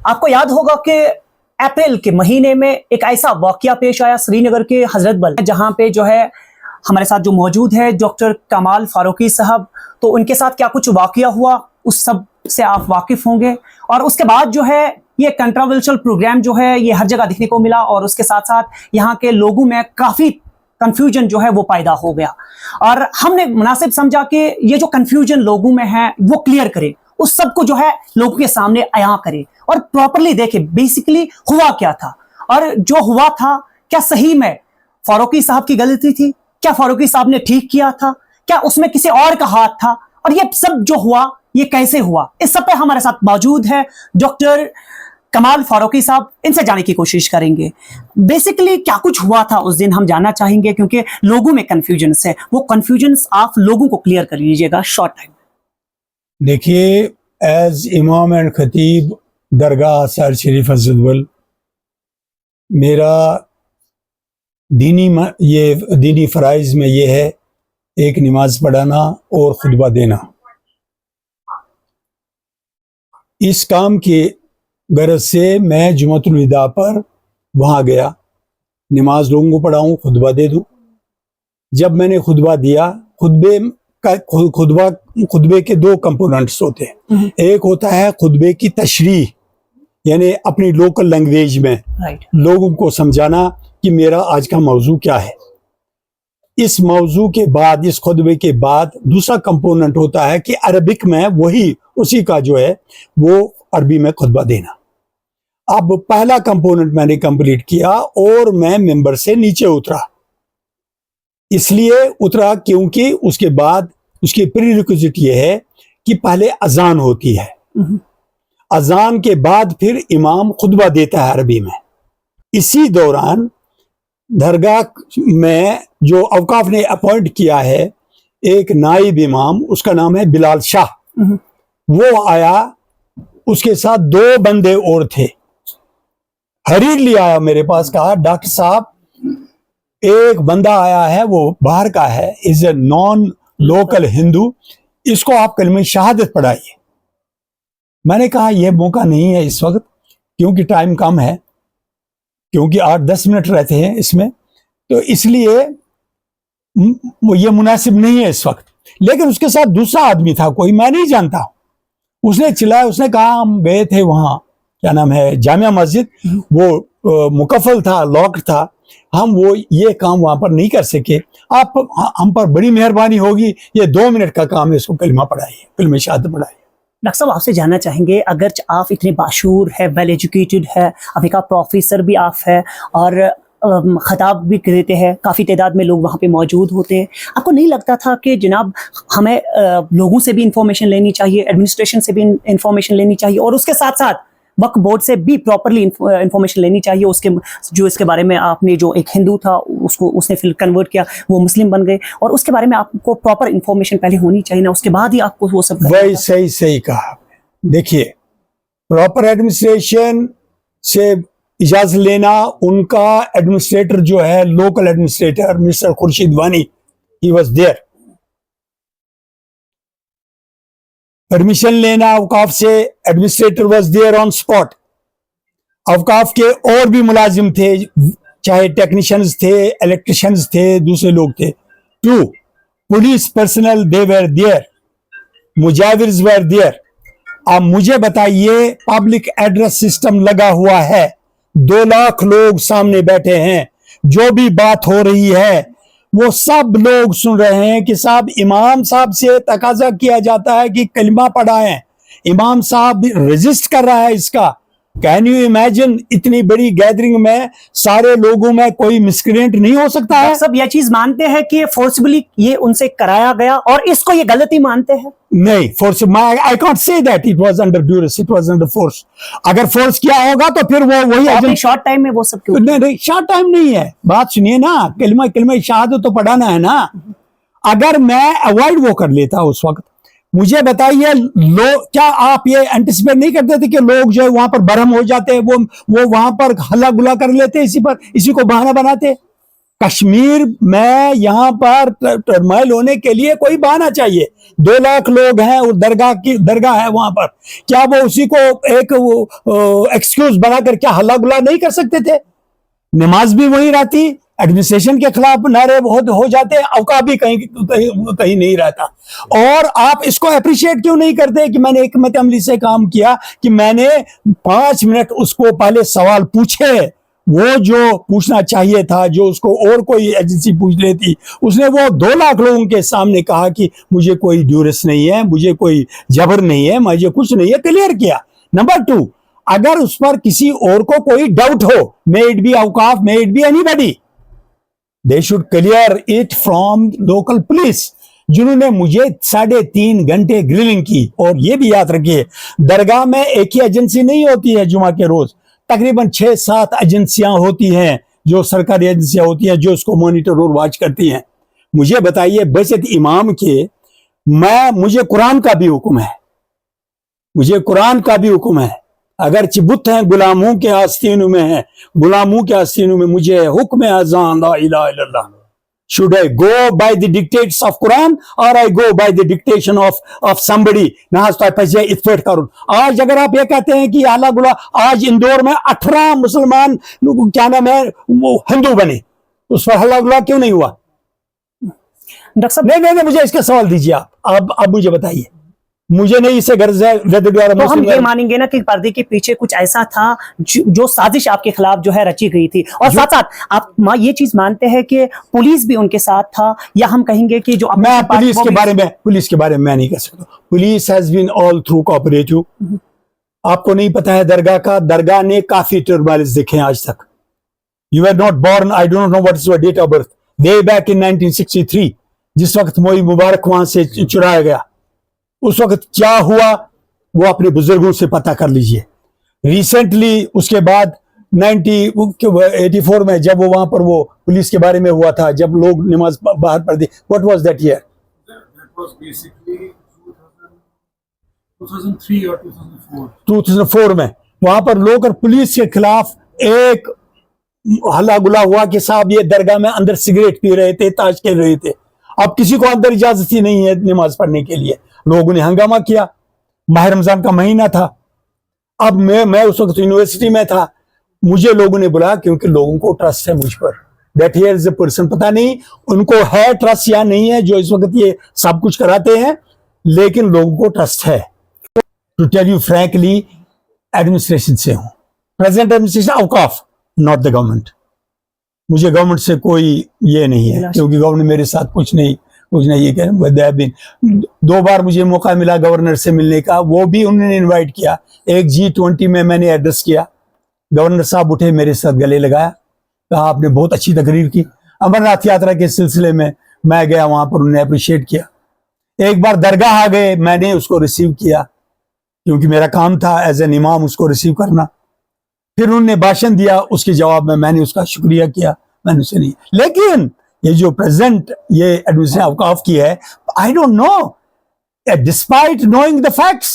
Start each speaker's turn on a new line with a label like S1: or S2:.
S1: آپ کو یاد ہوگا کہ اپریل کے مہینے میں ایک ایسا واقعہ پیش آیا سری نگر کے حضرت بل، جہاں پہ جو ہے ہمارے ساتھ جو موجود ہے ڈاکٹر کمال فاروقی صاحب، تو ان کے ساتھ کیا کچھ واقعہ ہوا اس سب سے آپ واقف ہوں گے. اور اس کے بعد جو ہے یہ کنٹراورشل پروگرام جو ہے یہ ہر جگہ دیکھنے کو ملا، اور اس کے ساتھ ساتھ یہاں کے لوگوں میں کافی کنفیوژن جو ہے وہ پیدا ہو گیا، اور ہم نے مناسب سمجھا کہ یہ جو کنفیوژن لوگوں میں ہے وہ کلیئر کرے، اس سب کو جو ہے لوگوں کے سامنے عیاں کرے اور پراپرلی دیکھے بیسیکلی ہوا کیا تھا، اور جو ہوا تھا کیا صحیح میں فاروقی صاحب کی غلطی تھی، کیا فاروقی صاحب نے ٹھیک کیا تھا، کیا اس میں کسی اور کا ہاتھ تھا، اور یہ سب جو ہوا یہ کیسے ہوا. اس سب پہ ہمارے ساتھ موجود ہے ڈاکٹر کمال فاروقی صاحب، ان سے جانے کی کوشش کریں گے. بیسیکلی کیا کچھ ہوا تھا اس دن ہم جاننا چاہیں گے، کیونکہ لوگوں میں کنفیوژنس ہے، وہ کنفیوژنس آپ لوگوں کو کلیئر کر لیجئے گا شارٹ ٹائم.
S2: دیکھیے، ایز امام اینڈ خطیب درگاہ سر شریف حضرت بل، میرا دینی فرائض میں یہ ہے ایک نماز پڑھانا اور خطبہ دینا. اس کام کی غرض سے میں جمعۃ الوداع پر وہاں گیا، نماز لوگوں کو پڑھاؤں، خطبہ دے دوں. جب میں نے خطبہ دیا، خطبے کے دو کمپوننٹس ہوتے ہیں. ایک ہوتا ہے خطبے کی تشریح، یعنی اپنی لوکل لینگویج میں لوگوں کو سمجھانا کہ میرا آج کا موضوع کیا ہے. اس موضوع کے بعد، اس خطبے کے بعد دوسرا کمپوننٹ ہوتا ہے کہ عربک میں اسی کا جو ہے وہ عربی میں خطبہ دینا. اب پہلا کمپوننٹ میں نے کمپلیٹ کیا اور میں ممبر سے نیچے اترا. اس لیے اترا کیونکہ اس کے بعد اس کی پری ریکوزٹ یہ ہے کہ پہلے اذان ہوتی ہے، اذان کے بعد پھر امام خطبہ دیتا ہے عربی میں. اسی دوران درگاہ میں جو اوقاف نے اپوائنٹ کیا ہے ایک نائب امام، اس کا نام ہے بلال شاہ، وہ آیا، اس کے ساتھ دو بندے اور تھے. ہریرلی آیا میرے پاس، کہا ڈاکٹر صاحب ایک بندہ آیا ہے، وہ باہر کا ہے، از اے نان لوکل ہندو، اس کو آپ کلمہ شہادت پڑھائیے. میں نے کہا یہ موقع نہیں ہے اس وقت، کیونکہ ٹائم کم ہے، کیونکہ 8-10 منٹ رہتے ہیں اس میں، تو اس لیے یہ مناسب نہیں ہے اس وقت. لیکن اس کے ساتھ دوسرا آدمی تھا، کوئی میں نہیں جانتا، اس نے چلایا، اس نے کہا ہم گئے تھے وہاں، کیا نام ہے، جامعہ مسجد، وہ مکفل تھا، لاک تھا، ہم وہ یہ کام وہاں پر نہیں کر سکے، آپ ہم پر بڑی مہربانی ہوگی، یہ 2 منٹ کا کام ہے، اس کو کلمہ پڑھائیے، کلمہ شہادت پڑھائیے.
S1: ڈاکٹر صاحب آپ سے جاننا چاہیں گے، اگرچہ آپ اتنے باشعور ہے، ویل ایجوکیٹڈ ہے، آپ کا پروفیسر بھی آپ ہے، اور خطاب بھی دیتے ہیں، کافی تعداد میں لوگ وہاں پہ موجود ہوتے ہیں، آپ کو نہیں لگتا تھا کہ جناب ہمیں لوگوں سے بھی انفارمیشن لینی چاہیے، ایڈمنسٹریشن سے بھی انفارمیشن لینی چاہیے، اور اس کے ساتھ ساتھ وقف بورڈ سے بھی پراپرلی انفارمیشن لینی چاہیے، اس کے بارے میں آپ نے جو ایک ہندو تھا اس نے پھر کنورٹ کیا، وہ مسلم بن گئے، اور اس کے بارے میں آپ کو پراپر انفارمیشن پہلے ہونی چاہیے نا، اس کے بعد ہی آپ کو وہ سب.
S2: وہی صحیح کہا. دیکھیے، پراپر ایڈمنسٹریشن سے اجازت لینا، ان کا ایڈمنسٹریٹر جو ہے، local administrator mister Khurshid Wani, he was there. Permission لینا اوقاف سے، administrator was there on spot. اوقاف کے اور بھی ملازم تھے، چاہے ٹیکنیشینز تھے، الیکٹریشینز تھے، دوسرے لوگ تھے. 2 police personnel, they were there, مجاورز ویر دیئر. اب مجھے بتائیے، پبلک ایڈریس سسٹم لگا ہوا ہے، 2 لاکھ لوگ سامنے بیٹھے ہیں، جو بھی بات ہو رہی ہے وہ سب لوگ سن رہے ہیں کہ صاحب امام صاحب سے تقاضا کیا جاتا ہے کہ کلمہ پڑھائیں، امام صاحب رجسٹ کر رہا ہے اس کا. کین یو امیجن، اتنی بڑی گیدرنگ میں سارے لوگوں میں کوئی مسکرینٹ نہیں ہو سکتا ہے؟
S1: سب یہ چیز مانتے ہیں کہ فورسبلی یہ ان سے کرایا گیا، اور اس کو یہ غلطی مانتے ہیں؟
S2: نہیں، force I can't say that it was under duress, it was under force. اگر فورس کیا ہوگا تو پھر وہی
S1: شارٹ ٹائم میں وہ سب کیوں؟
S2: نہیں، شارٹ ٹائم نہیں ہے. بات سنیے نا، کلمہ شہادت تو پڑھانا ہے نا. اگر میں اوائڈ وہ کر لیتا اس وقت، مجھے بتائیے کیا آپ یہ اینٹیسپیٹ نہیں کرتے تھے کہ لوگ جو ہے وہاں پر برہم ہو جاتے، وہ وہاں پر ہلا گلا کر لیتے، اسی کو بہانہ بناتے. کشمیر میں یہاں پر ٹرمائل ہونے کے لیے کوئی بہانہ چاہیے. 2 لاکھ لوگ ہیں اور درگاہ ہے وہاں پر. کیا وہ اسی کو ایک ایکسکیوز بنا کر کیا ہلا گلا نہیں کر سکتے تھے؟ نماز بھی وہیں رہتی, ایڈمنسٹریشن کے خلاف نعرے بہت ہو جاتے, اوقاف بھی کہیں نہیں رہتا. اور آپ اس کو اپریشیٹ کیوں نہیں کرتے کہ میں نے حکمت عملی سے کام کیا کہ میں نے 5 منٹ اس کو پہلے سوال پوچھے, وہ جو پوچھنا چاہیے تھا, جو اس کو اور کوئی ایجنسی پوچھ لیتی, اس نے وہ 2 لاکھ لوگوں کے سامنے کہا کہ مجھے کوئی ڈیورس نہیں ہے, مجھے کوئی جبر نہیں ہے, مجھے کچھ نہیں ہے, کلیئر کیا. نمبر 2, اگر اس پر کسی اور کو کوئی doubt who, may it be اوقاف, may it be anybody, they should clear it from local police, جنہوں نے مجھے 3.5 گھنٹے گرلنگ کی. اور یہ بھی یاد رکھیے, درگاہ میں ایک ہی ایجنسی نہیں ہوتی ہے جمعہ کے روز, تقریباً 6-7 ایجنسیاں ہوتی ہیں, جو سرکاری ایجنسیاں ہوتی ہیں جو اس کو مانیٹر اور واچ کرتی ہیں. مجھے بتائیے بچت امام کے, مجھے قرآن کا بھی حکم ہے, مجھے قرآن کا بھی حکم ہے, اگرچہ بت ہیں غلاموں کے آستینوں میں ہیں, غلاموں کے آستینوں میں مجھے حکم ہے اذان لا الہ الا اللہ. Should I go by the dictates of Quran or I go by the dictation of somebody? نہاز تو پھنسے اتفاق کروں. آج اگر آپ یہ کہتے ہیں کہ اعلیٰ گلا, آج اندور میں 18 مسلمان کیا نام ہے وہ ہندو بنے, اس پر ہلا گلا کیوں نہیں ہوا؟
S1: ڈاکٹر صاحب
S2: نہیں, مجھے اس کا سوال دیجیے آپ مجھے بتائیے, مجھے نہیں اسے غرض ہے.
S1: تو ہم یہ مانیں گے نا کہ پردے کے پیچھے کچھ ایسا تھا جو سازش آپ کے خلاف جو ہے رچی گئی تھی, اور ساتھ ساتھ آپ یہ چیز مانتے ہیں کہ پولیس بھی ان کے ساتھ تھا, یا ہم کہیں گے کہ جو
S2: میں پولیس کے بارے میں نہیں کہہ سکتا. Police has been all through cooperative. آپ کو نہیں پتا ہے درگاہ نے کافی ٹرمائلز دیکھے آج تک. You are not born, I don't know what is your date of birth. Way back in 1963 جس وقت موئی مبارک وہاں سے چرایا گیا, اس وقت کیا ہوا وہ اپنے بزرگوں سے پتہ کر لیجئے. ریسنٹلی اس کے بعد 1984 میں جب وہ وہاں پر وہ پولیس کے بارے میں ہوا تھا, جب لوگ نماز باہر پڑھ دی, what was that year?
S3: That was basically 2003 or 2004.
S2: 2004 میں وہاں پر لوگ اور پولیس کے خلاف ایک ہلا گلا ہوا کہ صاحب یہ درگاہ میں اندر سگریٹ پی رہے تھے, تاش کھیل رہے تھے. اب کسی کو اندر اجازت ہی نہیں ہے نماز پڑھنے کے لیے. لوگوں نے ہنگامہ کیا, ماہ رمضان کا مہینہ تھا. اب میں اس وقت یونیورسٹی میں تھا, مجھے لوگوں نے بلایا کیونکہ لوگوں کو ٹرسٹ ہے مجھ پر. That here is a person, پتہ نہیں ان کو ہے ٹرسٹ یا نہیں ہے جو اس وقت یہ سب کچھ کراتے ہیں, لیکن لوگوں کو ٹرسٹ ہے. To tell you frankly, administration سے ہوں, پریزنٹ ایڈمنسٹریشن, اوقاف, ناٹ دا گورنمنٹ. مجھے گورنمنٹ سے کوئی یہ نہیں ہے کیونکہ گورنمنٹ میرے ساتھ کچھ نہیں یہ کہ 2 بار مجھے موقع ملا گورنر سے ملنے کا, وہ بھی انہوں نے انوائٹ کیا. ایک G20 میں نے ایڈریس کیا, گورنر صاحب اٹھے میرے ساتھ گلے لگایا, کہا آپ نے بہت اچھی تقریر کی. امرناتھ یاترا کے سلسلے میں گیا وہاں پر, انہوں نے اپریشیٹ کیا. ایک بار درگاہ آ گئے, میں نے اس کو ریسیو کیا کیونکہ میرا کام تھا ایز این امام اس کو ریسیو کرنا. پھر انہوں نے بھاشن دیا, اس کے جواب میں نے اس کا شکریہ کیا, میں نے اسے نہیں. لیکن یہ جو پریزنٹ یہ ایڈمنسٹریشن اوقاف کی ہے, I don't know, despite knowing the facts,